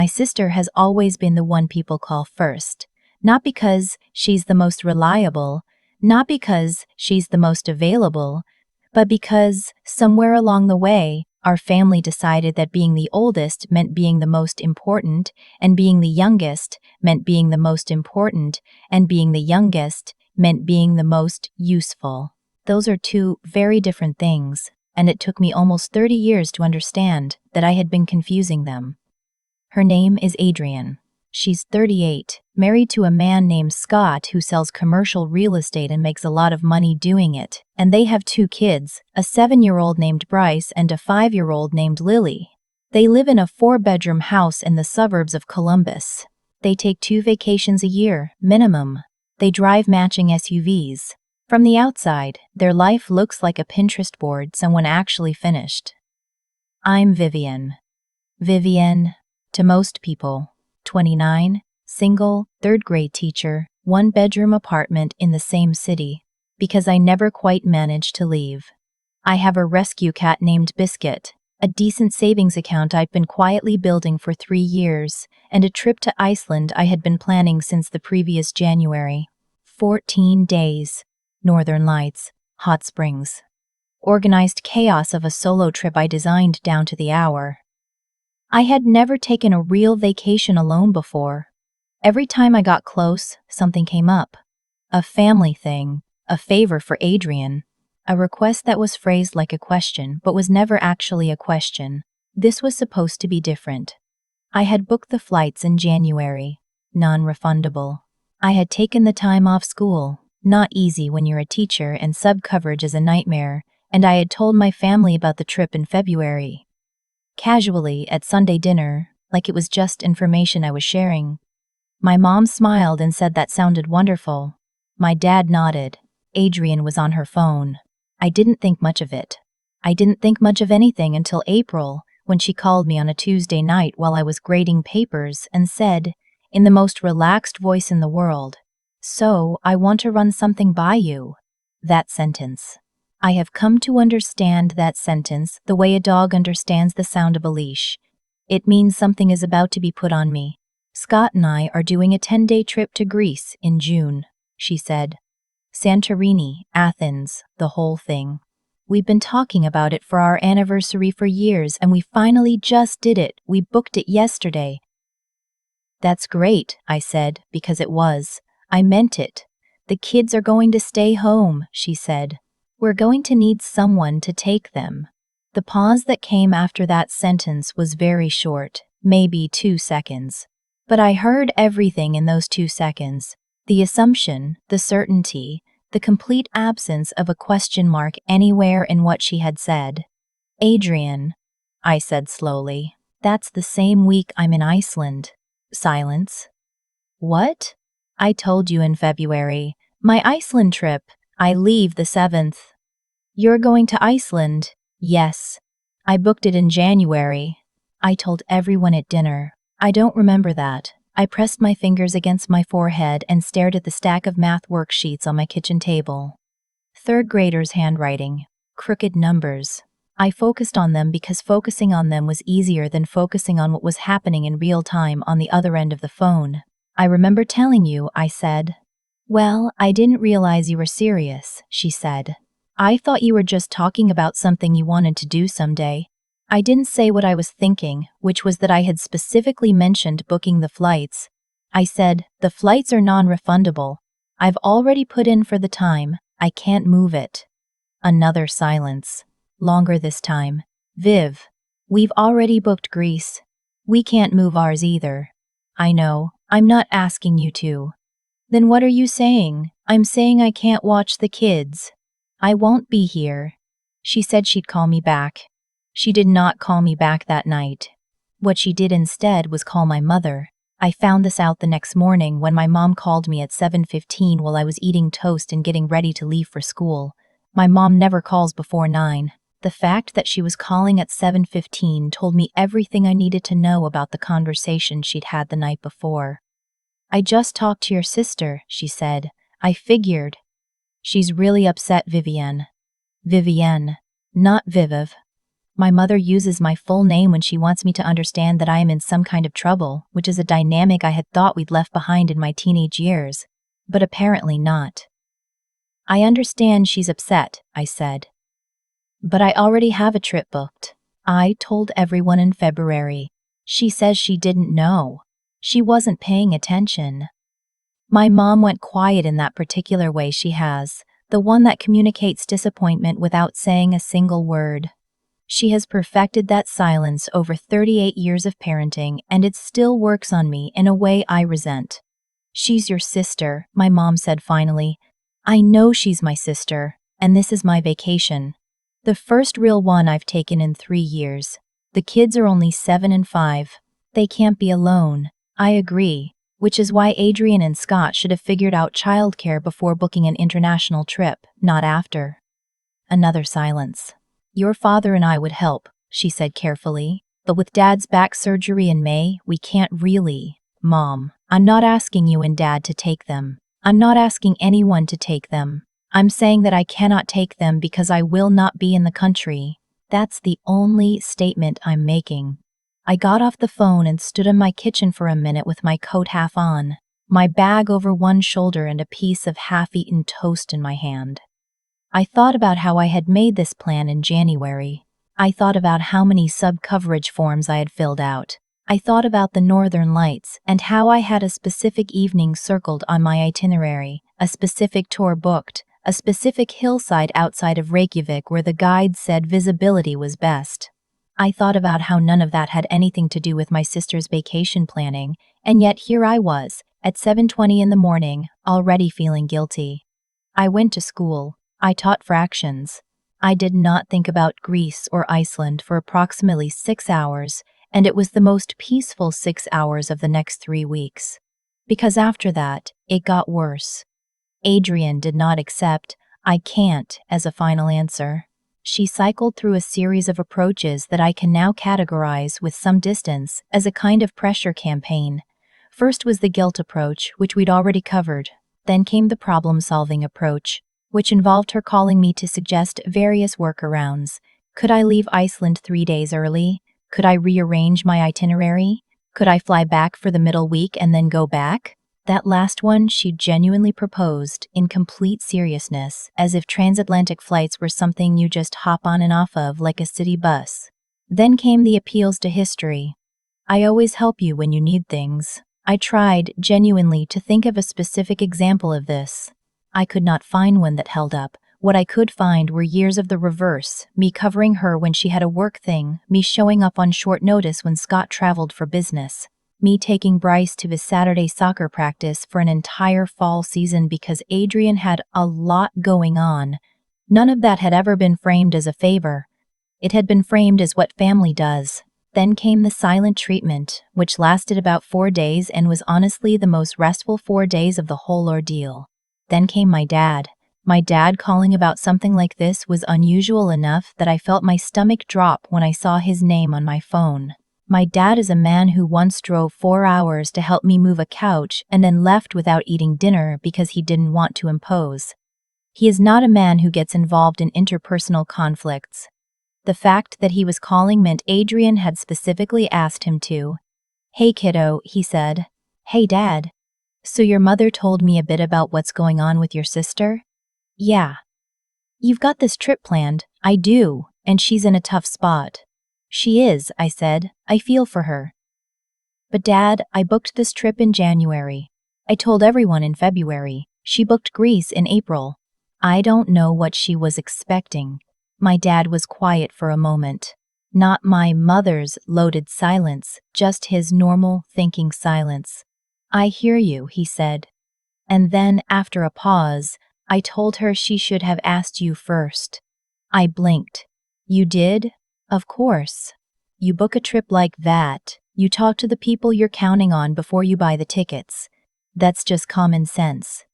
My sister has always been the one people call first, not because she's the most reliable, not because she's the most available, but because, somewhere along the way, our family decided that being the oldest meant being the most important, and being the youngest meant being the most important, and being the youngest meant being the most useful. Those are two very different things, and it took me almost 30 years to understand that I had been confusing them. Her name is Adrienne. She's 38, married to a man named Scott who sells commercial real estate and makes a lot of money doing it, and they have 2 kids, a 7-year-old named Bryce and a 5-year-old named Lily. They live in a 4-bedroom house in the suburbs of Columbus. They take 2 vacations a year, minimum. They drive matching SUVs. From the outside, their life looks like a Pinterest board someone actually finished. I'm Vivienne. Vivienne, to most people. 29, single, 3rd grade teacher, 1-bedroom apartment in the same city, because I never quite managed to leave. I have a rescue cat named Biscuit, a decent savings account I've been quietly building for 3 years, and a trip to Iceland I had been planning since the previous January. 14 days. Northern Lights, hot springs. Organized chaos of a solo trip I designed down to the hour. I had never taken a real vacation alone before. Every time I got close, something came up. A family thing, a favor for Adrienne, a request that was phrased like a question but was never actually a question. This was supposed to be different. I had booked the flights in January, non-refundable. I had taken the time off school, not easy when you're a teacher and sub-coverage is a nightmare, and I had told my family about the trip in February. Casually, at Sunday dinner, like it was just information I was sharing. My mom smiled and said that sounded wonderful. My dad nodded. Adrienne was on her phone. I didn't think much of it. I didn't think much of anything until April, when she called me on a Tuesday night while I was grading papers and said, in the most relaxed voice in the world, "So, I want to run something by you." That sentence. I have come to understand that sentence the way a dog understands the sound of a leash. It means something is about to be put on me. Scott and I are doing a 10-day trip to Greece in June, she said. Santorini, Athens, the whole thing. We've been talking about it for our anniversary for years and we finally just did it. We booked it yesterday. That's great, I said, because it was. I meant it. The kids are going to stay home, she said. We're going to need someone to take them. The pause that came after that sentence was very short, maybe 2 seconds. But I heard everything in those 2 seconds. The assumption, the certainty, the complete absence of a question mark anywhere in what she had said. Adrienne, I said slowly, that's the same week I'm in Iceland. Silence. What? I told you in February. My Iceland trip. I leave the 7th. You're going to Iceland? Yes. I booked it in January. I told everyone at dinner. I don't remember that. I pressed my fingers against my forehead and stared at the stack of math worksheets on my kitchen table. 3rd graders' handwriting. Crooked numbers. I focused on them because focusing on them was easier than focusing on what was happening in real time on the other end of the phone. I remember telling you, I said. Well, I didn't realize you were serious, she said. I thought you were just talking about something you wanted to do someday. I didn't say what I was thinking, which was that I had specifically mentioned booking the flights. I said, the flights are non-refundable. I've already put in for the time. I can't move it. Another silence. Longer this time. Viv, we've already booked Greece. We can't move ours either. I know, I'm not asking you to. Then what are you saying? I'm saying I can't watch the kids. I won't be here. She said she'd call me back. She did not call me back that night. What she did instead was call my mother. I found this out the next morning when my mom called me at 7:15 while I was eating toast and getting ready to leave for school. My mom never calls before 9. The fact that she was calling at 7:15 told me everything I needed to know about the conversation she'd had the night before. I just talked to your sister, she said. I figured. She's really upset, Vivienne. Vivienne, not Viviv. My mother uses my full name when she wants me to understand that I am in some kind of trouble, which is a dynamic I had thought we'd left behind in my teenage years. But apparently not. I understand she's upset, I said. But I already have a trip booked. I told everyone in February. She says she didn't know. She wasn't paying attention. My mom went quiet in that particular way she has, the one that communicates disappointment without saying a single word. She has perfected that silence over 38 years of parenting, and it still works on me in a way I resent. She's your sister, my mom said finally. I know she's my sister, and this is my vacation. The first real one I've taken in 3 years. The kids are only 7 and 5. They can't be alone. I agree, which is why Adrienne and Scott should have figured out childcare before booking an international trip, not after. Another silence. Your father and I would help, she said carefully, but with Dad's back surgery in May, we can't really. Mom, I'm not asking you and Dad to take them. I'm not asking anyone to take them. I'm saying that I cannot take them because I will not be in the country. That's the only statement I'm making. I got off the phone and stood in my kitchen for a minute with my coat half on, my bag over one shoulder and a piece of half-eaten toast in my hand. I thought about how I had made this plan in January. I thought about how many sub-coverage forms I had filled out. I thought about the Northern Lights and how I had a specific evening circled on my itinerary, a specific tour booked, a specific hillside outside of Reykjavik where the guide said visibility was best. I thought about how none of that had anything to do with my sister's vacation planning, and yet here I was, at 7:20 in the morning, already feeling guilty. I went to school. I taught fractions. I did not think about Greece or Iceland for approximately 6 hours, and it was the most peaceful 6 hours of the next 3 weeks. Because after that, it got worse. Adrienne did not accept "I can't" as a final answer. She cycled through a series of approaches that I can now categorize with some distance as a kind of pressure campaign. First was the guilt approach, which we'd already covered. Then came the problem-solving approach, which involved her calling me to suggest various workarounds. Could I leave Iceland 3 days early? Could I rearrange my itinerary? Could I fly back for the middle week and then go back? That last one she genuinely proposed, in complete seriousness, as if transatlantic flights were something you just hop on and off of like a city bus. Then came the appeals to history. I always help you when you need things. I tried, genuinely, to think of a specific example of this. I could not find one that held up. What I could find were years of the reverse, me covering her when she had a work thing, me showing up on short notice when Scott traveled for business, me taking Bryce to his Saturday soccer practice for an entire fall season because Adrienne had a lot going on. None of that had ever been framed as a favor. It had been framed as what family does. Then came the silent treatment, which lasted about 4 days and was honestly the most restful 4 days of the whole ordeal. Then came my dad. My dad calling about something like this was unusual enough that I felt my stomach drop when I saw his name on my phone. My dad is a man who once drove 4 hours to help me move a couch and then left without eating dinner because he didn't want to impose. He is not a man who gets involved in interpersonal conflicts. The fact that he was calling meant Adrienne had specifically asked him to. "Hey kiddo," he said. "Hey dad. So your mother told me a bit about what's going on with your sister?" "Yeah." "You've got this trip planned." "I do, and she's in a tough spot." "She is," I said. "I feel for her." "But Dad, I booked this trip in January. I told everyone in February. She booked Greece in April." I don't know what she was expecting. My dad was quiet for a moment. Not my mother's loaded silence, just his normal, thinking silence. "I hear you," he said. And then, after a pause, I told her she should have asked you first. I blinked. "You did? Of course. You book a trip like that. You talk to the people you're counting on before you buy the tickets. That's just common sense."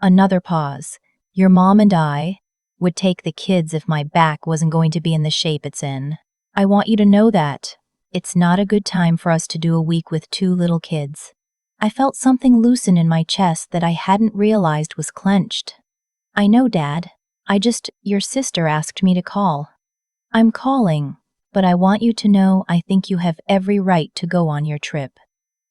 Another pause. "Your mom and I would take the kids if my back wasn't going to be in the shape it's in. I want you to know that. It's not a good time for us to do a week with 2 little kids." I felt something loosen in my chest that I hadn't realized was clenched. "I know, Dad. Your sister asked me to call." "I'm calling." but I want you to know I think you have every right to go on your trip.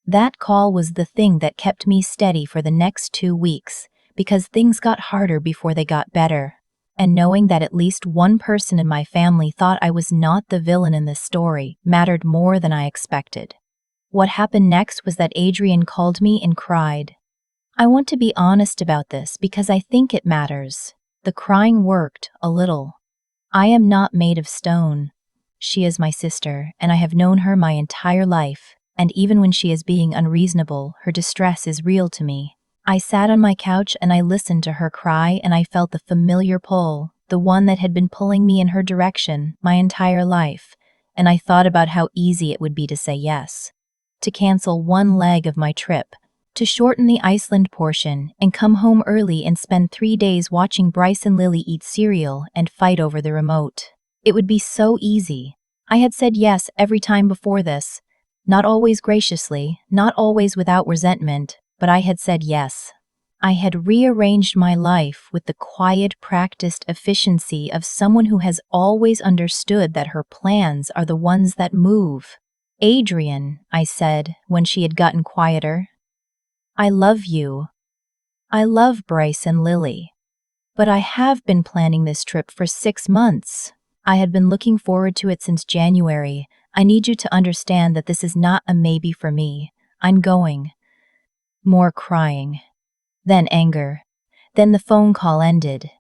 That call was the thing that kept me steady for the next 2 weeks, because things got harder before they got better. And knowing that at least one person in my family thought I was not the villain in this story mattered more than I expected. What happened next was that Adrienne called me and cried. I want to be honest about this because I think it matters. The crying worked, a little. I am not made of stone. She is my sister, and I have known her my entire life, and even when she is being unreasonable, her distress is real to me. I sat on my couch and I listened to her cry, and I felt the familiar pull, the one that had been pulling me in her direction my entire life, and I thought about how easy it would be to say yes. To cancel one leg of my trip, to shorten the Iceland portion and come home early and spend 3 days watching Bryce and Lily eat cereal and fight over the remote. It would be so easy. I had said yes every time before this. Not always graciously, not always without resentment, but I had said yes. I had rearranged my life with the quiet, practiced efficiency of someone who has always understood that her plans are the ones that move. Adrienne, I said, when she had gotten quieter. I love you. I love Bryce and Lily. But I have been planning this trip for 6 months. I had been looking forward to it since January. I need you to understand that this is not a maybe for me. I'm going. More crying. Then anger. Then the phone call ended.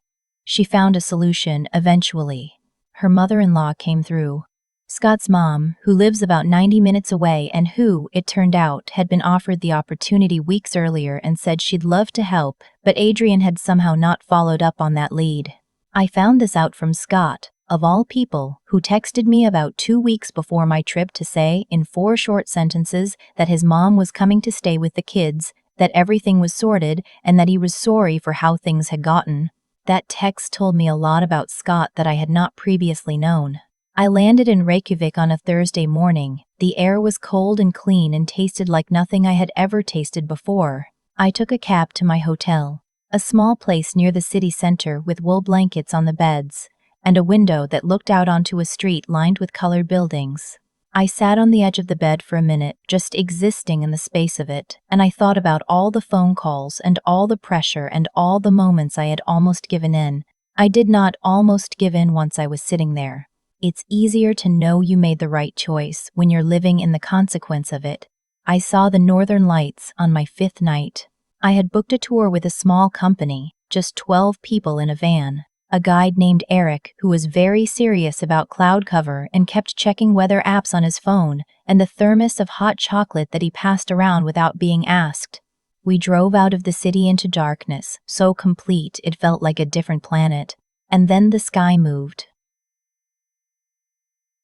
She found a solution eventually. Her mother-in-law came through. Scott's mom, who lives about 90 minutes away and who, it turned out, had been offered the opportunity weeks earlier and said she'd love to help, but Adrienne had somehow not followed up on that lead. I found this out from Scott, of all people, who texted me about 2 weeks before my trip to say, in 4 short sentences, that his mom was coming to stay with the kids, that everything was sorted, and that he was sorry for how things had gotten. That text told me a lot about Scott that I had not previously known. I landed in Reykjavik on a Thursday morning. The air was cold and clean and tasted like nothing I had ever tasted before. I took a cab to my hotel, a small place near the city center with wool blankets on the beds, and a window that looked out onto a street lined with colored buildings. I sat on the edge of the bed for a minute, just existing in the space of it, and I thought about all the phone calls and all the pressure and all the moments I had almost given in. I did not almost give in once I was sitting there. It's easier to know you made the right choice when you're living in the consequence of it. I saw the northern lights on my 5th night. I had booked a tour with a small company, just 12 people in a van. A guide named Eric, who was very serious about cloud cover and kept checking weather apps on his phone, and a thermos of hot chocolate that he passed around without being asked. We drove out of the city into darkness, so complete it felt like a different planet. And then the sky moved.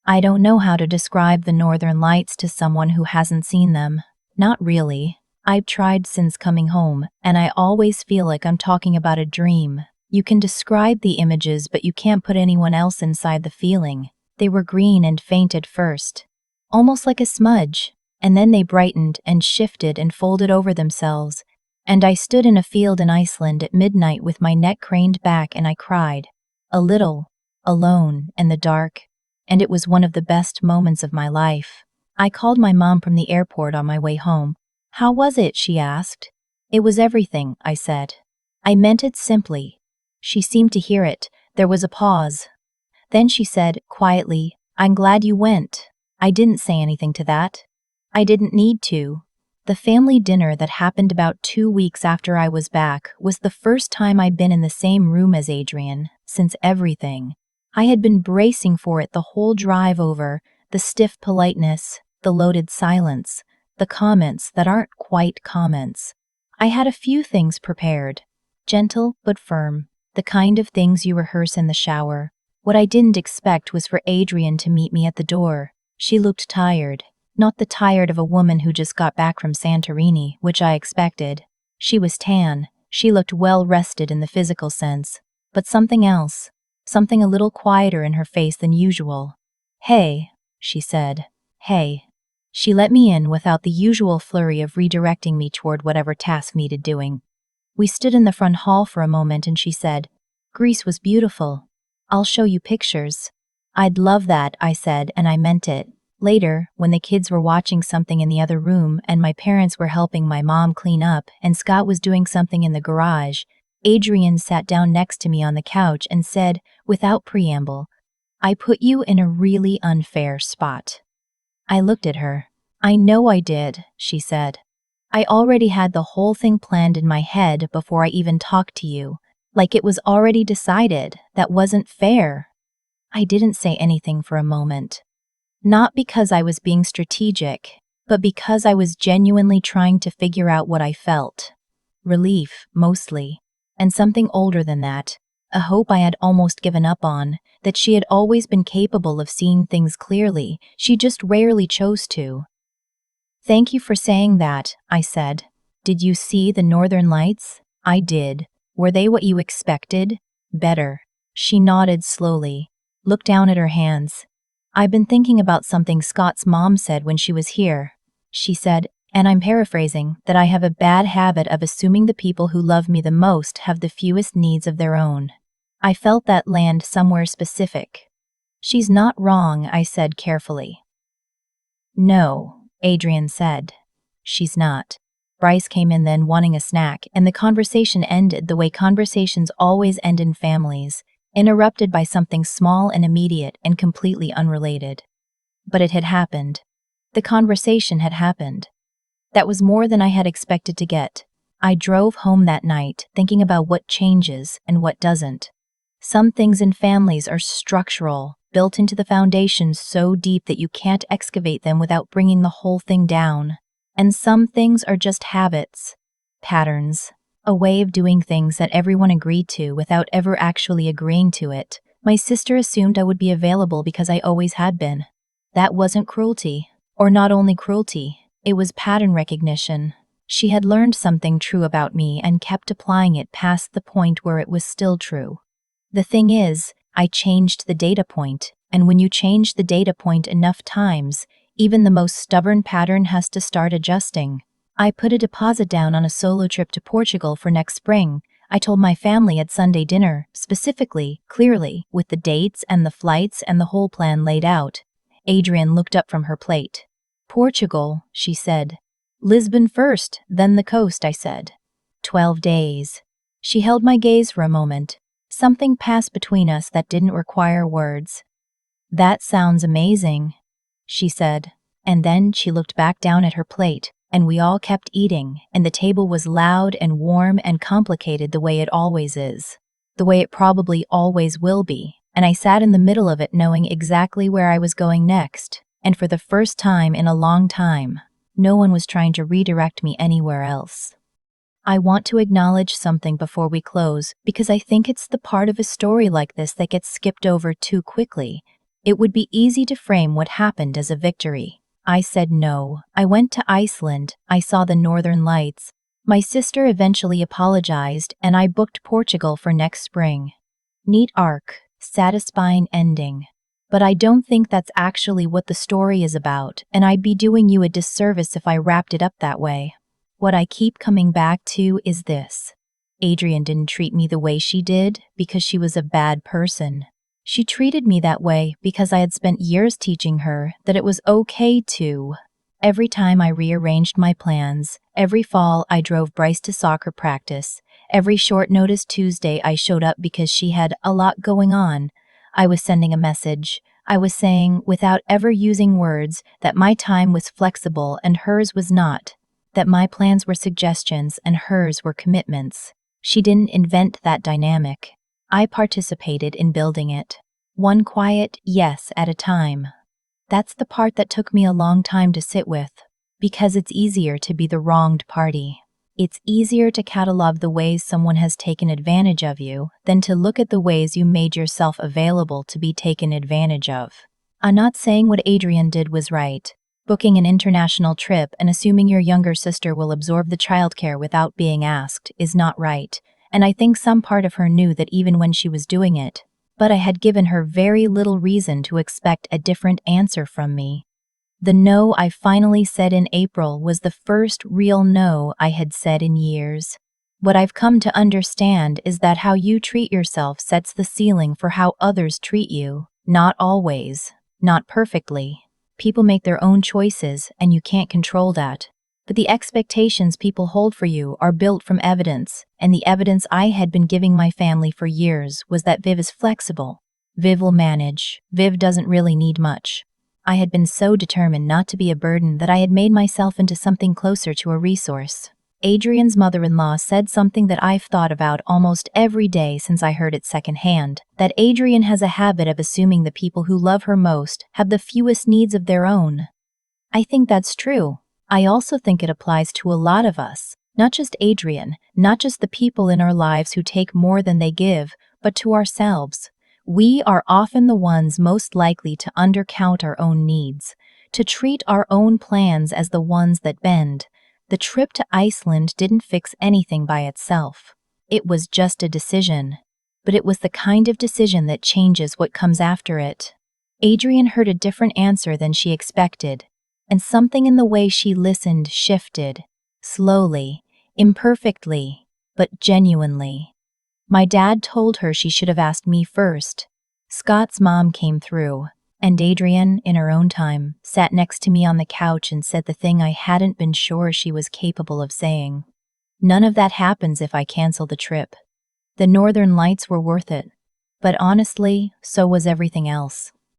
I don't know how to describe the northern lights to someone who hasn't seen them. Not really. I've tried since coming home, and I always feel like I'm talking about a dream. You can describe the images, but you can't put anyone else inside the feeling. They were green and faint at first, almost like a smudge, and then they brightened and shifted and folded over themselves. And I stood in a field in Iceland at midnight with my neck craned back, and I cried. A little, alone, in the dark. And it was one of the best moments of my life. I called my mom from the airport on my way home. How was it? She asked. It was everything, I said. I meant it simply. She seemed to hear it. There was a pause. Then she said, quietly, I'm glad you went. I didn't say anything to that. I didn't need to. The family dinner that happened about 2 weeks after I was back was the first time I'd been in the same room as Adrienne since everything. I had been bracing for it the whole drive over, the stiff politeness, the loaded silence, the comments that aren't quite comments. I had a few things prepared, gentle but firm, the kind of things you rehearse in the shower. What I didn't expect was for Adrienne to meet me at the door. She looked tired, not the tired of a woman who just got back from Santorini, which I expected. She was tan, she looked well rested in the physical sense, but something else. Something a little quieter in her face than usual. Hey, she said. Hey. She let me in without the usual flurry of redirecting me toward whatever task needed doing. We stood in the front hall for a moment and she said, Greece was beautiful. I'll show you pictures. I'd love that, I said, and I meant it. Later, when the kids were watching something in the other room and my parents were helping my mom clean up and Scott was doing something in the garage, Adrienne sat down next to me on the couch and said, without preamble, "I put you in a really unfair spot." I looked at her. "I know I did," she said. "I already had the whole thing planned in my head before I even talked to you. Like it was already decided. That wasn't fair." I didn't say anything for a moment. Not because I was being strategic, but because I was genuinely trying to figure out what I felt. Relief, mostly. And something older than that. A hope I had almost given up on, that she had always been capable of seeing things clearly, she just rarely chose to. "Thank you for saying that," I said. "Did you see the northern lights?" "I did. Were they what you expected?" "Better." She nodded slowly, looked down at her hands. "I've been thinking about something Scott's mom said when she was here." She said, and I'm paraphrasing, that I have a bad habit of assuming the people who love me the most have the fewest needs of their own. I felt that land somewhere specific. "She's not wrong," I said carefully. "No," Adrienne said. "She's not." Bryce came in then wanting a snack, and the conversation ended the way conversations always end in families, interrupted by something small and immediate and completely unrelated. But it had happened. The conversation had happened. That was more than I had expected to get. I drove home that night thinking about what changes and what doesn't. Some things in families are structural, built into the foundation so deep that you can't excavate them without bringing the whole thing down. And some things are just habits, patterns, a way of doing things that everyone agreed to without ever actually agreeing to it. My sister assumed I would be available because I always had been. That wasn't cruelty. Or not only cruelty, it was pattern recognition. She had learned something true about me and kept applying it past the point where it was still true. The thing is, I changed the data point, and when you change the data point enough times, even the most stubborn pattern has to start adjusting. I put a deposit down on a solo trip to Portugal for next spring. I told my family at Sunday dinner, specifically, clearly, with the dates and the flights and the whole plan laid out. Adrienne looked up from her plate. "Portugal," she said. "Lisbon first, then the coast," I said. 12 days. She held my gaze for a moment. Something passed between us that didn't require words. "That sounds amazing," she said. And then she looked back down at her plate, and we all kept eating, and the table was loud and warm and complicated the way it always is. The way it probably always will be. And I sat in the middle of it knowing exactly where I was going next. And for the first time in a long time, no one was trying to redirect me anywhere else. I want to acknowledge something before we close, because I think it's the part of a story like this that gets skipped over too quickly. It would be easy to frame what happened as a victory. I said no. I went to Iceland. I saw the northern lights. My sister eventually apologized, and I booked Portugal for next spring. Neat arc, satisfying ending. But I don't think that's actually what the story is about, and I'd be doing you a disservice if I wrapped it up that way. What I keep coming back to is this. Adrienne didn't treat me the way she did because she was a bad person. She treated me that way because I had spent years teaching her that it was okay to. Every time I rearranged my plans, every fall I drove Bryce to soccer practice, every short notice Tuesday I showed up because she had a lot going on, I was sending a message. I was saying, without ever using words, that my time was flexible and hers was not. That my plans were suggestions and hers were commitments. She didn't invent that dynamic. I participated in building it. One quiet yes at a time. That's the part that took me a long time to sit with. Because it's easier to be the wronged party. It's easier to catalog the ways someone has taken advantage of you than to look at the ways you made yourself available to be taken advantage of. I'm not saying what Adrienne did was right. Booking an international trip and assuming your younger sister will absorb the childcare without being asked is not right, and I think some part of her knew that even when she was doing it. But I had given her very little reason to expect a different answer from me. The no I finally said in April was the first real no I had said in years. What I've come to understand is that how you treat yourself sets the ceiling for how others treat you. Not always. Not perfectly. People make their own choices, and you can't control that. But the expectations people hold for you are built from evidence, and the evidence I had been giving my family for years was that Viv is flexible. Viv will manage. Viv doesn't really need much. I had been so determined not to be a burden that I had made myself into something closer to a resource. Adrienne's mother-in-law said something that I've thought about almost every day since I heard it secondhand, that Adrienne has a habit of assuming the people who love her most have the fewest needs of their own. I think that's true. I also think it applies to a lot of us, not just Adrienne, not just the people in our lives who take more than they give, but to ourselves. We are often the ones most likely to undercount our own needs, to treat our own plans as the ones that bend. The trip to Iceland didn't fix anything by itself. It was just a decision. But it was the kind of decision that changes what comes after it. Adrienne heard a different answer than she expected, and something in the way she listened shifted. Slowly, imperfectly, but genuinely. My dad told her she should have asked me first. Scott's mom came through, and Adrienne, in her own time, sat next to me on the couch and said the thing I hadn't been sure she was capable of saying. None of that happens if I cancel the trip. The Northern Lights were worth it. But honestly, so was everything else.